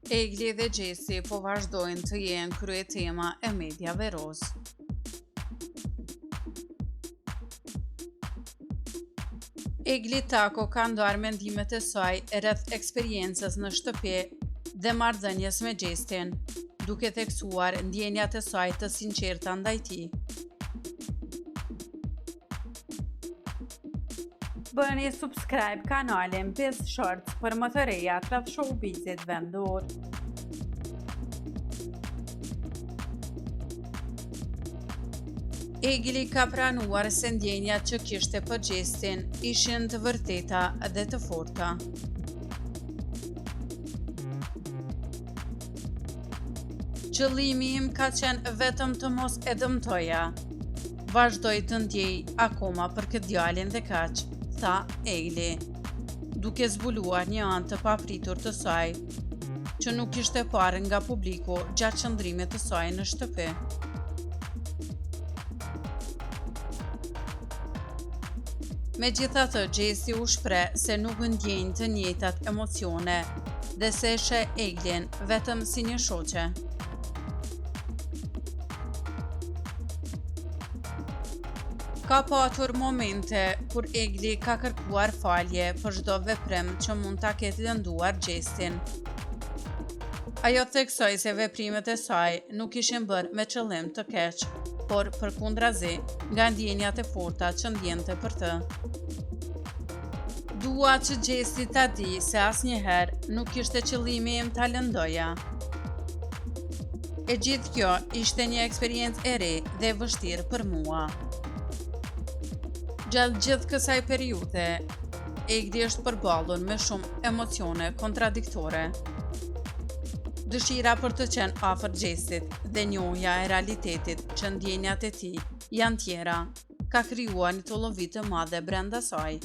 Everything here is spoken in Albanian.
Egli dhe Gjesi po vazhdojnë të jenë kryetema e mediave roz. Egli Tako ka ndarë mendimet e saj rreth eksperiencës në shtëpi dhe marrëdhënies me Gjesin, duke theksuar ndjenjat e saj të sinqerta ndaj tij. Bëni subscribe kanalin Biz Shorts për më të reja rreth showbizit vendor. Egli ka pranuar se ndjenjat që kishte për Gjesin ishin të vërteta dhe të forta. Qëllimi im ka qenë vetëm të mos e dëmtoja. Vazhdoj të ndjej akoma për këtë djalin dhe kaq, tha Egli, duke zbuluar një anë të papritur të saj, që nuk ishte parë nga publiku gjatë qëndrimit të saj në shtëpi. Megjithatë, Gjesi u shpreh se nuk ndjejnë të njëjtat emocione dhe se e sheh Eglin vetëm si një shoqe. Ka patur momente kur Egli ka kërkuar falje për çdo veprim që mund ta ketë lënduar Gjesin. Ajo theksoi se veprimet e saj nuk ishin bërë me qëllim të keq, por përkundrazi nga ndjenjat e forta që ndjente për të. Dua që Gjesi ta di se asnjëherë nuk ishte qëllimi im ta lëndoja. E gjithë kjo ishte një eksperiencë e re dhe e vështirë për mua. Gjatë gjithë kësaj periudhe, Egli është përballur me shumë emocione kontradiktore. Dëshira për të qenë afër Gjesit dhe njohja e realitetit që ndjenjat e tij janë tjera, ka krijuar një llovi të madhe brenda saj.